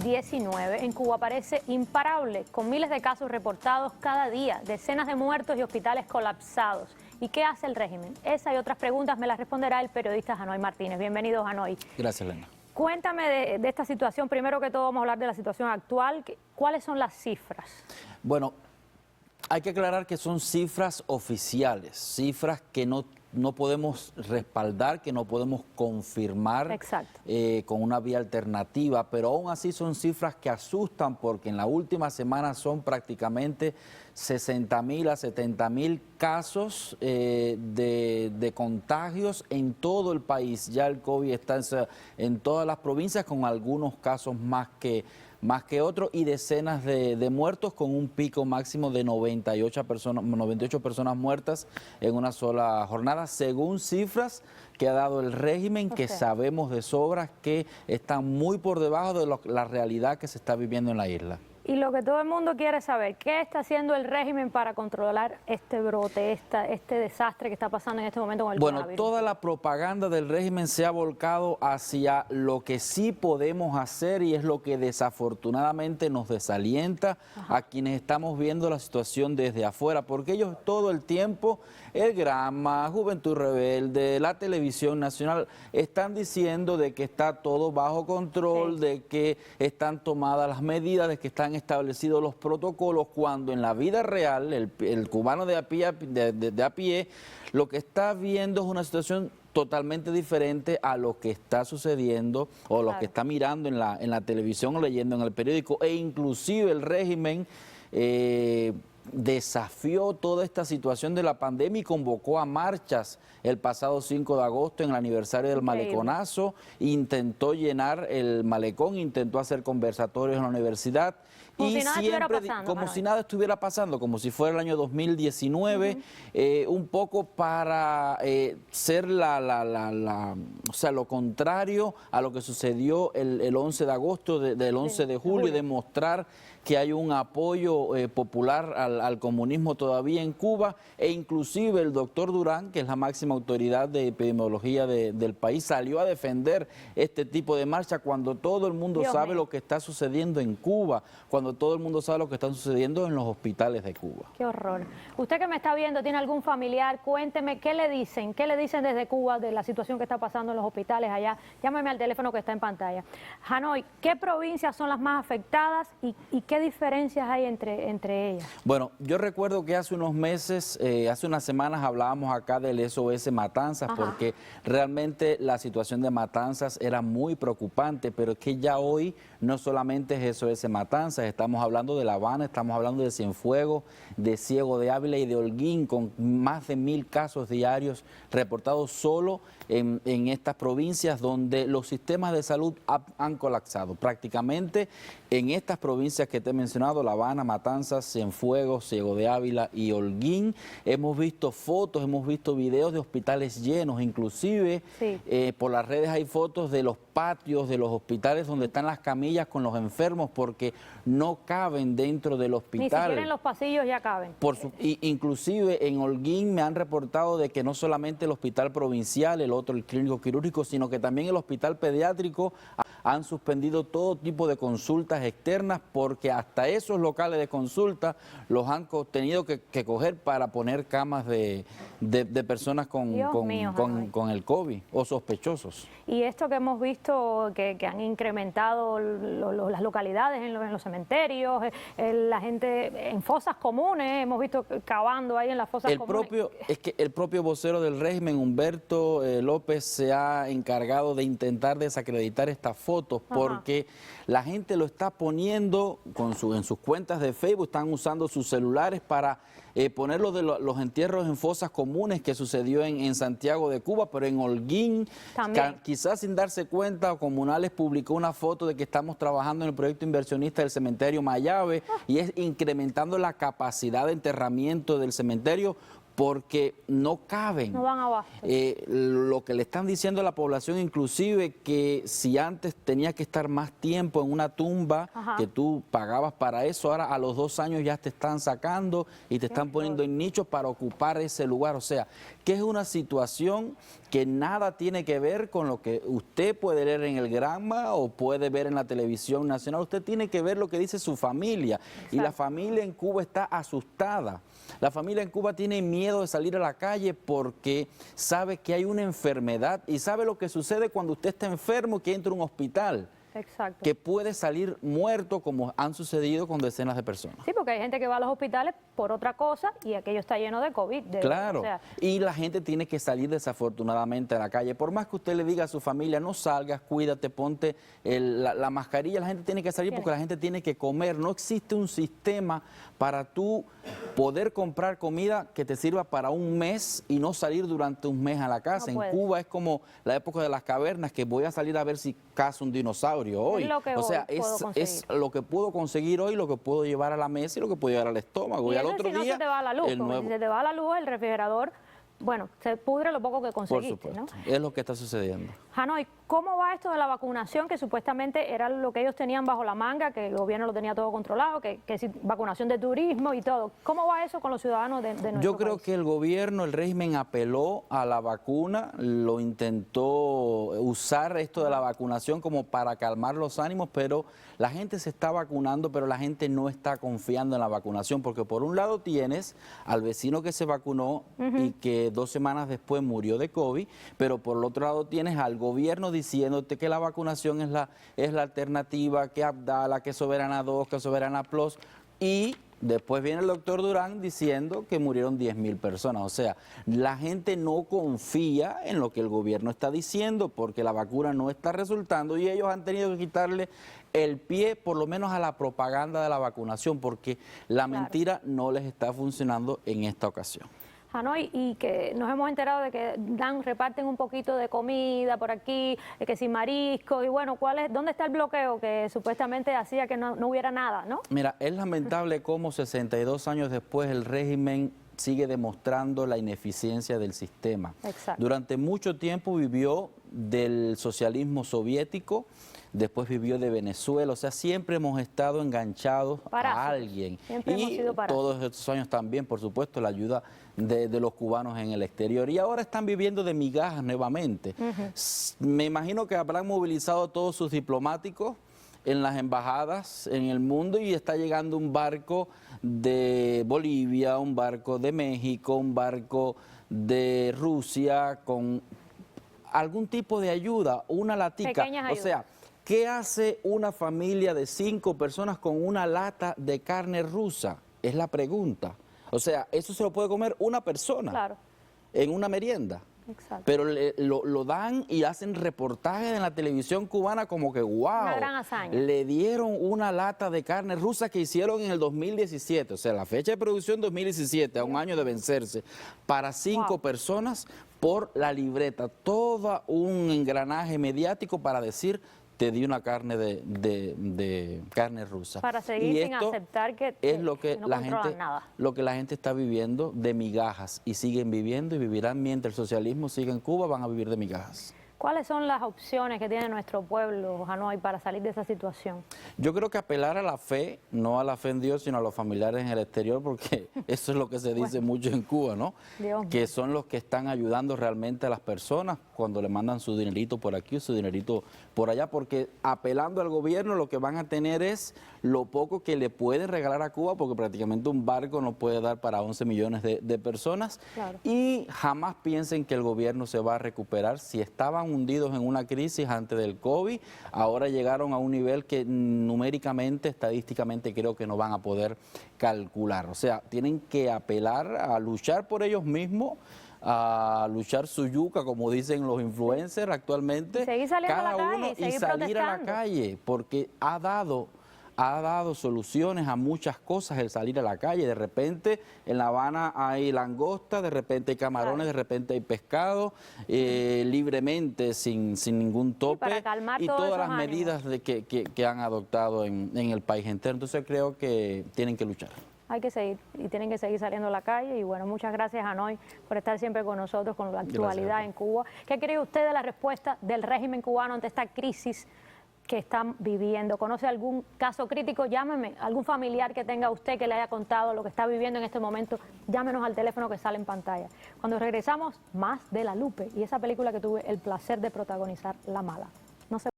COVID-19 en Cuba parece imparable, con miles de casos reportados cada día, decenas de muertos y hospitales colapsados. ¿Y qué hace el régimen? Esa y otras preguntas me las responderá el periodista Janoy Martínez. Bienvenido, Janoy. Gracias, Elena. Cuéntame de esta situación. Primero que todo vamos a hablar de la situación actual. ¿Cuáles son las cifras? Bueno, hay que aclarar que son cifras oficiales, cifras que no podemos respaldar, que no podemos confirmar con una vía alternativa, pero aún así son cifras que asustan porque en la última semana son prácticamente 60.000 a 70.000 casos de contagios en todo el país. Ya el COVID está en todas las provincias, con algunos casos más que otros, y decenas de muertos, con un pico máximo de 98 personas muertas en una sola jornada, según cifras que ha dado el régimen, que sabemos de sobra que están muy por debajo de la realidad que se está viviendo en la isla. Y lo que todo el mundo quiere saber, ¿qué está haciendo el régimen para controlar este brote, este desastre que está pasando en este momento con el coronavirus? Toda la propaganda del régimen se ha volcado hacia lo que sí podemos hacer, y es lo que desafortunadamente nos desalienta a quienes estamos viendo la situación desde afuera, porque ellos todo el tiempo, el Granma, Juventud Rebelde, la televisión nacional, están diciendo de que está todo bajo control, de que están tomadas las medidas, de que están establecidos los protocolos, cuando en la vida real el cubano de a pie lo que está viendo es una situación totalmente diferente a lo que está sucediendo o lo que está mirando en la televisión o leyendo en el periódico. E inclusive el régimen desafió toda esta situación de la pandemia y convocó a marchas el pasado 5 de agosto en el aniversario del Maleconazo. Intentó llenar el malecón, intentó hacer conversatorios en la universidad. Como si nada estuviera pasando. Como si nada estuviera pasando, como si fuera el año 2019, un poco para ser o sea, lo contrario a lo que sucedió el 11 de agosto, del 11 de julio, y demostrar que hay un apoyo popular al comunismo todavía en Cuba. E inclusive el doctor Durán, que es la máxima autoridad de epidemiología del país, salió a defender este tipo de marcha, cuando todo el mundo sabe lo que está sucediendo en Cuba, cuando todo el mundo sabe lo que está sucediendo en los hospitales de Cuba. Qué horror. Usted que me está viendo, ¿tiene algún familiar? Cuénteme, ¿qué le dicen? ¿Qué le dicen desde Cuba de la situación que está pasando en los hospitales allá? Llámeme al teléfono que está en pantalla. Janoy, ¿qué provincias son las más afectadas y qué diferencias hay entre ellas? Bueno, yo recuerdo que hace unos meses, hace unas semanas hablábamos acá del SOS Matanzas, porque realmente la situación de Matanzas era muy preocupante, pero es que ya hoy no solamente es SOS Matanzas, estamos hablando de La Habana, estamos hablando de Cienfuegos, de Ciego de Ávila y de Holguín, con más de 1000 casos diarios reportados solo en estas provincias, donde los sistemas de salud han colapsado. Prácticamente en estas provincias que te he mencionado, La Habana, Matanzas, Cienfuegos, Ciego de Ávila y Holguín, hemos visto fotos, hemos visto videos de hospitales llenos, inclusive por las redes hay fotos de los patios de los hospitales donde están las camillas con los enfermos, porque no caben dentro del hospital. Ni siquiera en los pasillos ya caben. Inclusive en Holguín me han reportado de que no solamente el hospital provincial, el otro el clínico quirúrgico, sino que también el hospital pediátrico han suspendido todo tipo de consultas externas, porque hasta esos locales de consulta los han tenido que coger para poner camas de personas con el COVID o sospechosos. Y esto que hemos visto, que han incrementado las localidades en los cementerios, la gente en fosas comunes, hemos visto cavando ahí en las fosas comunes. Es que el propio vocero del régimen, Humberto López, se ha encargado de intentar desacreditar estas fotos, porque la gente lo está poniendo en sus cuentas de Facebook, están usando sus celulares para poner los entierros en fosas comunes que sucedió en Santiago de Cuba, pero en Holguín, quizás sin darse cuenta, Comunales publicó una foto de que estamos trabajando en el proyecto inversionista del cementerio Mayave, y es incrementando la capacidad de enterramiento del cementerio porque no caben. No van abasto. Lo que le están diciendo a la población, inclusive, que si antes tenía que estar más tiempo en una tumba, Ajá. que tú pagabas para eso, ahora a los 2 años ya te están sacando y te están poniendo en nichos para ocupar ese lugar. O sea, que es una situación que nada tiene que ver con lo que usted puede leer en el Granma o puede ver en la televisión nacional. Usted tiene que ver lo que dice su familia. Exacto. Y la familia en Cuba está asustada. La familia en Cuba tiene miedo de salir a la calle porque sabe que hay una enfermedad y sabe lo que sucede cuando usted está enfermo, que entra a un hospital. Exacto. Que puede salir muerto, como han sucedido con decenas de personas. Sí, porque hay gente que va a los hospitales por otra cosa y aquello está lleno de COVID. Claro, O sea, y la gente tiene que salir desafortunadamente a la calle. Por más que usted le diga a su familia, no salgas, cuídate, ponte la mascarilla, la gente tiene que salir porque la gente tiene que comer. No existe un sistema para tú poder comprar comida que te sirva para un mes y no salir durante un mes a la casa. No en puedes. Cuba es como la época de las cavernas, que voy a salir a ver si caza un dinosaurio hoy. Es lo que o sea, hoy puedo es lo que puedo conseguir hoy, lo que puedo llevar a la mesa y lo que puedo llevar al estómago. Y al eso otro si no día, se te va la luz, el porque nuevo. si se te va la luz, el refrigerador, bueno, se pudre lo poco que Por conseguiste, supuesto, ¿no? es lo que está sucediendo. Hanoi, ¿cómo va esto de la vacunación? Que supuestamente era lo que ellos tenían bajo la manga, que el gobierno lo tenía todo controlado, que si vacunación de turismo y todo. ¿Cómo va eso con los ciudadanos de nuestro Yo creo país? que el gobierno, el régimen apeló a la vacuna, lo intentó usar esto de la vacunación como para calmar los ánimos, pero la gente se está vacunando, pero la gente no está confiando en la vacunación, porque por un lado tienes al vecino que se vacunó y que 2 semanas después murió de COVID, pero por el otro lado tienes al gobierno diciéndote que la vacunación es la alternativa, que Abdala, que Soberana 2, que Soberana Plus, y después viene el doctor Durán diciendo que murieron 10.000 personas. O sea, la gente no confía en lo que el gobierno está diciendo porque la vacuna no está resultando y ellos han tenido que quitarle el pie por lo menos a la propaganda de la vacunación porque la mentira no les está funcionando en esta ocasión. Hanoi, y que nos hemos enterado de que reparten un poquito de comida por aquí, de que sin marisco, y bueno, ¿dónde está el bloqueo que supuestamente hacía que no hubiera nada, no? Mira, es lamentable cómo 62 años después el régimen sigue demostrando la ineficiencia del sistema. Exacto. Durante mucho tiempo vivió del socialismo soviético, después vivió de Venezuela, o sea, siempre hemos estado enganchados a alguien. Siempre hemos sido parásitos. Todos estos años también, por supuesto, la ayuda de los cubanos en el exterior. Y ahora están viviendo de migajas nuevamente. Me imagino que habrán movilizado todos sus diplomáticos en las embajadas en el mundo y está llegando un barco de Bolivia, un barco de México, un barco de Rusia con algún tipo de ayuda, una latica. Pequeñas O ayudas. sea, ¿qué hace una familia de 5 personas con una lata de carne rusa? Es la pregunta. O sea, eso se lo puede comer una persona Claro, en una merienda. exacto. Pero lo dan y hacen reportajes en la televisión cubana como que wow, Una gran hazaña. le dieron una lata de carne rusa que hicieron en el 2017, o sea, la fecha de producción 2017, a un año de vencerse, para 5 Wow. personas por la libreta, todo un engranaje mediático para decir te di una carne de carne rusa. Para seguir Y sin esto aceptar que es lo que no la controlan gente nada. lo que la gente está viviendo de migajas y siguen viviendo y vivirán mientras el socialismo siga en Cuba, van a vivir de migajas. ¿Cuáles son las opciones que tiene nuestro pueblo, Hanoi, para salir de esa situación? Yo creo que apelar a la fe, no a la fe en Dios, sino a los familiares en el exterior, porque eso es lo que se dice mucho en Cuba, ¿no? Dios mío. Que son los que están ayudando realmente a las personas cuando le mandan su dinerito por aquí o su dinerito por allá, porque apelando al gobierno lo que van a tener es lo poco que le pueden regalar a Cuba, porque prácticamente un barco no puede dar para 11 millones de personas. Claro. Y jamás piensen que el gobierno se va a recuperar. Si estaban hundidos en una crisis antes del COVID, ahora llegaron a un nivel que numéricamente, estadísticamente creo que no van a poder calcular. O sea, tienen que apelar a luchar por ellos mismos, a luchar su yuca, como dicen los influencers actualmente, Y seguir saliendo a la cada calle uno y seguir salir a la protestando. calle, porque ha dado soluciones a muchas cosas el salir a la calle. De repente en La Habana hay langosta, de repente hay camarones, Claro. de repente hay pescado, libremente, sin ningún tope, para calmar y todos todas esos las medidas que han adoptado en el país entero. Entonces creo que tienen que luchar. hay que seguir y tienen que seguir saliendo a la calle. Y bueno, muchas gracias, Hanoi, por estar siempre con nosotros, con la actualidad en Cuba. ¿Qué cree usted de la respuesta del régimen cubano ante esta crisis que están viviendo? ¿Conoce algún caso crítico? Llámeme, algún familiar que tenga usted que le haya contado lo que está viviendo en este momento, llámenos al teléfono que sale en pantalla. Cuando regresamos, más de La Lupe y esa película que tuve el placer de protagonizar, La Mala. No se